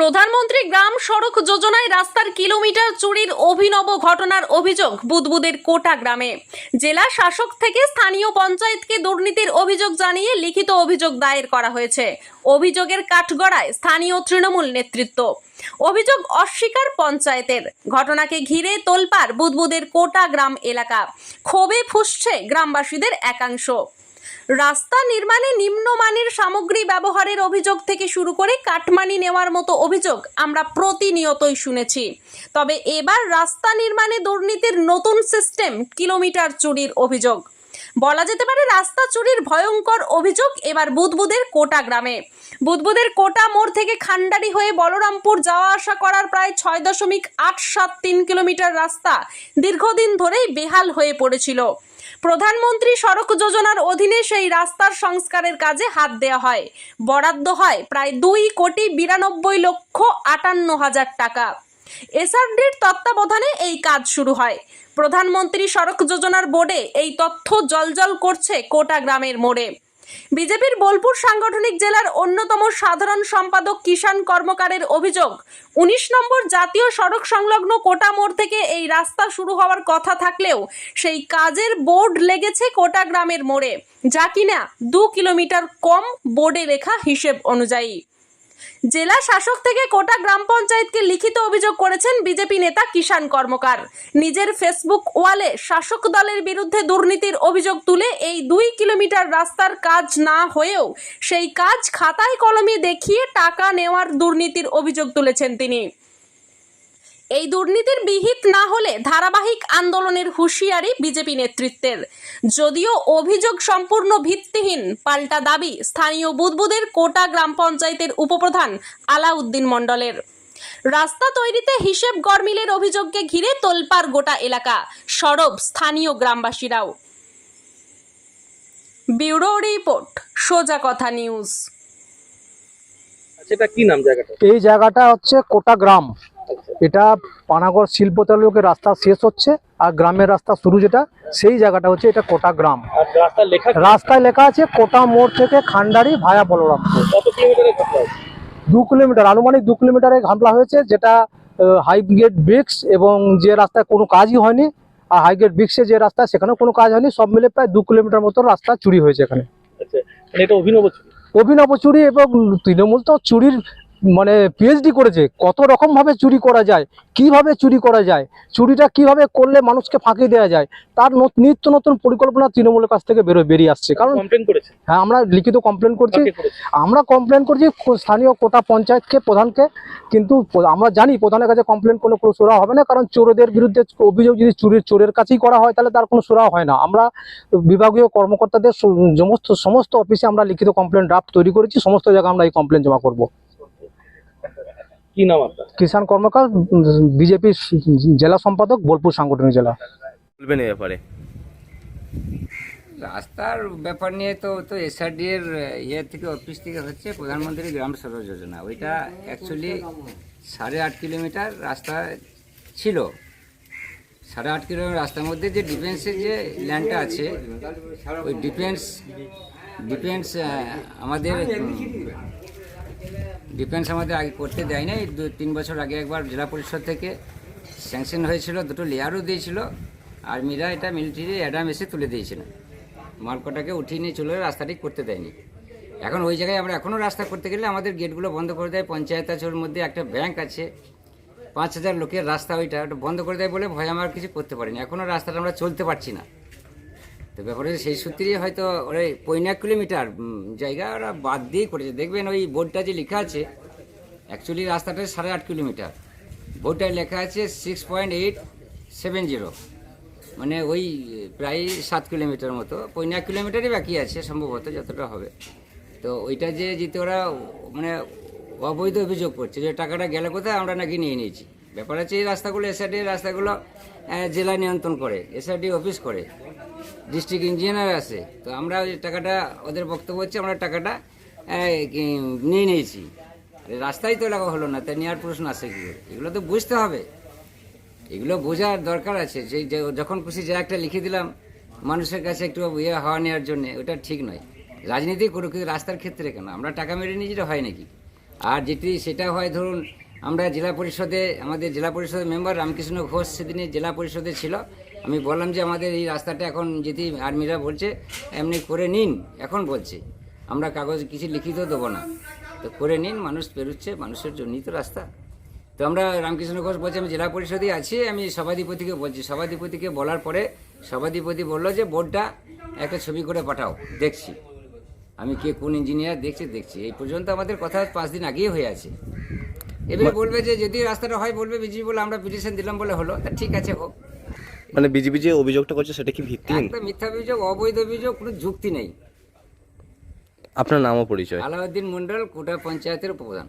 প্রধানমন্ত্রী গ্রাম সড়ক যোজনায় রাস্তার কিলোমিটার চুরির অভিনব ঘটনার অভিযোগ বুদবুদের কোটা গ্রামে। জেলা শাসক থেকে স্থানীয় পঞ্চায়েতকে দুর্নীতির অভিযোগ জানিয়ে লিখিত অভিযোগ দায়ের করা হয়েছে। অভিযোগের কাঠগড়ায় স্থানীয় তৃণমূল নেতৃত্ব। অভিযোগ অস্বীকার পঞ্চায়েতের। ঘটনাকে ঘিরে তোলপাড় বুদবুদের কোটা গ্রাম এলাকা। ক্ষোভে ফুঁসছে গ্রামবাসীদের একাংশ। রাস্তা নির্মাণে নিম্নমানের সামগ্রী ব্যবহারের অভিযোগ থেকে শুরু করে কাটমানি নেওয়ার মতো অভিযোগ আমরা প্রতিনিয়তই শুনেছি। তবে এবার রাস্তা নির্মাণে দুর্নীতির নতুন সিস্টেম, কিলোমিটার চুরির অভিযোগ। বলা যেতে পারে রাস্তা চুরির ভয়ঙ্কর অভিযোগ এবার বুদবুদের কোটা গ্রামে। বুদবুদের কোটা মোড় থেকে খান্ডারি হয়ে বলরামপুর যাওয়া আসা করার প্রায় 6.873 কিলোমিটার রাস্তা দীর্ঘদিন ধরেই বেহাল হয়ে পড়েছিল। প্রধানমন্ত্রী সড়ক যোজনার অধীনে সেই রাস্তার সংস্কারের কাজে হাত দেওয়া হয়। বরাদ্দ হয় প্রায় 2,92,58,000 টাকা। এসআরডির তত্ত্বাবধানে এই কাজ শুরু হয়। প্রধানমন্ত্রী সড়ক যোজনার বোর্ডে এই তথ্য জলজল করছে কোটা গ্রামের মোড়ে। বিজেপির বোলপুর সাংগঠনিক জেলার অন্যতম সাধারণ সম্পাদক কিষাণ কর্মকারের অভিযোগ, 19 নম্বর জাতীয় সড়ক সংলগ্ন কোটা মোড় থেকে এই রাস্তা শুরু হওয়ার কথা থাকলেও সেই কাজের বোর্ড লেগেছে কোটা গ্রামের মোড়ে, যা কিনা 2 কিলোমিটার কম বোর্ডে লেখা হিসেব অনুযায়ী। জেলা শাসক থেকে কোটা গ্রাম পঞ্চায়েতকে লিখিত অভিযোগ করেছেন বিজেপি নেতা কিষাণ কর্মকার। নিজের ফেসবুক ওয়ালে শাসক দলের বিরুদ্ধে দুর্নীতির অভিযোগ তুলে এই 2 কিলোমিটার রাস্তার কাজ না হয়েও সেই কাজ খাতায় কলমে দেখিয়ে টাকা নেওয়ার দুর্নীতির অভিযোগ তুলেছেন তিনি। এই দুর্নীতির বিহিত না হলে ধারাবাহিক আন্দোলনের হুঁশিয়ারি বিজেপি নেতৃত্বের। যদিও অভিযোগ সম্পূর্ণ ভিত্তিহীন, পাল্টা দাবি স্থানীয় বুদবুদের কোটা গ্রাম পঞ্চায়েতের উপপ্রধান আলাউদ্দিন মণ্ডলের। রাস্তা তৈরিতে হিসেব গরমিলের অভিযোগকে ঘিরে তোলপাড় গোটা এলাকা, সরব স্থানীয় গ্রামবাসীরাও। ব্যুরো রিপোর্ট, সোজা কথা নিউজ। সেটা কি নাম জায়গাটা? এই জায়গাটা হচ্ছে কোটা গ্রাম। এটা পানাগড় শিল্পতালুকের রাস্তা শেষ হচ্ছে আর গ্রামের রাস্তা শুরু, যেটা সেই জায়গাটা হচ্ছে এটা কোটা গ্রাম। আর রাস্তায় লেখা আছে কোটা মোড় থেকে খান্ডারি ভায়া বলরামপুর। কত কিলোমিটারের ঘটনা? 2 কিলোমিটার, আনুমানিক 2 কিলোমিটারের ঘাটলা হয়েছে, যেটা হাইগ্রেড ব্রিক্স এবং যে রাস্তায় কোনো কাজই হয়নি, আর হাইগ্রেড ব্রিক্সে যে রাস্তা সেখানেও কোনো কাজ হয়নি, সব মিলে প্রায় 2 কিলোমিটার মতো রাস্তা চুরি হয়েছে এখানে। আচ্ছা, মানে এটা অভিনব চুরি। এবং তৃণমূল তো চুরির মানে পিএইচডি করেছে, কত রকম ভাবে চুরি করা যায়, কিভাবে চুরি করা যায়, চুরিটা কিভাবে করলে মানুষকে ফাঁকি দেওয়া যায়, তার নিত্য নতুন পরিকল্পনা তৃণমূলের কাছ থেকে বেরিয়ে আসছে। কারণ কমপ্লেন করেছে। হ্যাঁ, আমরা লিখিত কমপ্লেন করছি। আমরা কমপ্লেন করছি স্থানীয় কোটা পঞ্চায়েতকে, প্রধানকে। কিন্তু আমরা জানি প্রধানের কাছে কমপ্লেন করলে কোনো সুরা হবে না, কারণ চোরদের বিরুদ্ধে অভিযোগ যদি চোরের কাছেই করা হয় তাহলে তার কোনো সুরা হয় না। আমরা বিভাগীয় কর্মকর্তাদের সমস্ত অফিসে আমরা লিখিত কমপ্লেন ড্রাফট তৈরি করেছি, সমস্ত জায়গায় আমরা এই কমপ্লেন জমা করব। কি নাম আপনার? কিষাণ কর্মকার, বিজেপি জেলা সম্পাদক, বোলপুর সাংগঠনিক জেলা। বলবেন এই ব্যাপারে? রাস্তার ব্যাপার নিয়ে তো এসআরডি এর থেকে অফিস থেকে হচ্ছে প্রধানমন্ত্রী গ্রাম সড়ক যোজনা। ওইটা অ্যাকচুয়ালি 8.5 কিলোমিটার রাস্তা ছিল। 8.5 কিলোমিটার রাস্তার মধ্যে যে ডিফেন্সের যে ল্যান্ডটা আছে, ওই ডিফেন্স আমাদের আগে করতে দেয় নাই। 2-3 বছর আগে একবার জেলা পরিষদ থেকে স্যাংশন হয়েছিল, 2টো লেয়ারও দিয়েছিল, আর্মিরা এটা মিলিটারি অ্যাডাম এসে তুলে দিয়েছিল, মালকটাকে উঠিয়ে নিয়ে চলে রাস্তাটি করতে দেয়নি। এখন ওই জায়গায় আমরা এখনও রাস্তা করতে গেলে আমাদের গেটগুলো বন্ধ করে দেয়। পঞ্চায়েত আছে, ওর মধ্যে একটা ব্যাংক আছে, 5,000 লোকের রাস্তা, ওইটা বন্ধ করে দেয় বলে ভয় আমার কিছু করতে পারিনি। এখনও রাস্তাটা আমরা চলতে পারছি না। তো ব্যাপারে সেই সূত্রেই হয়তো ওরা 1 কিলোমিটার জায়গা ওরা বাদ দিয়েই করেছে। দেখবেন ওই বোর্ডটা যে লেখা আছে, অ্যাকচুয়ালি রাস্তাটা 8.5 কিলোমিটার, বোর্ডটায় লেখা আছে 6.870, মানে ওই প্রায় 7 কিলোমিটার মতো। 1 কিলোমিটারই বাকি আছে সম্ভবত, যতটা হবে। তো ওইটা যে যেতে ওরা মানে অবৈধ অভিযোগ করছে যে টাকাটা গেল কোথায়, আমরা নাকি নিয়ে নিয়েছি। ব্যাপার আছে এই রাস্তাগুলো, এসআরডি রাস্তাগুলো জেলা নিয়ন্ত্রণ করে, এসআরডি অফিস করে, ডিস্ট্রিক্ট ইঞ্জিনিয়ার আছে। তো আমরা ওই টাকাটা, ওদের বক্তব্য হচ্ছে আমরা টাকাটা নিয়ে নিয়েছি। রাস্তায় তো লাগা হলো না, তাই নেওয়ার প্রশ্ন আসে কি করে? এগুলো তো বুঝতে হবে, এগুলো বোঝার দরকার আছে। সেই যখন খুশি যা একটা লিখে দিলাম মানুষের কাছে একটু হওয়া নেওয়ার জন্য, ওটা ঠিক নয়। রাজনীতি করুক, রাস্তার ক্ষেত্রে কেন? আমরা টাকা মেরে নিয়ে যেটা হয় নাকি? আর যেটি সেটা হয় ধরুন আমরা জেলা পরিষদে আমাদের জেলা পরিষদের মেম্বার রামকৃষ্ণ ঘোষ সেদিনে জেলা পরিষদে ছিল, আমি বললাম যে আমাদের এই রাস্তাটা এখন যদি আর্মিরা বলছে এমনি করে নিন, এখন বলছে আমরা কাগজ কিছু লিখিত দেবো না, তো করে নিন, মানুষ পেরোচ্ছে, মানুষের জন্যই তো রাস্তা। তো আমরা রামকৃষ্ণ ঘোষ বলছি আমি জেলা পরিষদেই আছি, আমি সভাধিপতিকে বলছি, সভাধিপতিকে বলার পরে সভাধিপতি বললো যে বোর্ডটা একটা ছবি করে পাঠাও, দেখছি আমি কে কোন ইঞ্জিনিয়ার দেখছি এই পর্যন্ত আমাদের কথা 5 দিন আগেই হয়ে আছে। এবারে বলবে যে যদি রাস্তাটা হয় বলবে বিজেপি বলে আমরা পিটিশন দিলাম বলে হলো, তা ঠিক আছে হোক। মানে বিজেপি যে অভিযোগটা করছে সেটা কি ভিত্তিহীন? একদম মিথ্যা অভিযোগ, অবৈধ অভিযোগ, কোনো যুক্তি নেই। আপনার নাম ও পরিচয়? আলাউদ্দিন মন্ডল, কোটা পঞ্চায়েতের প্রধান।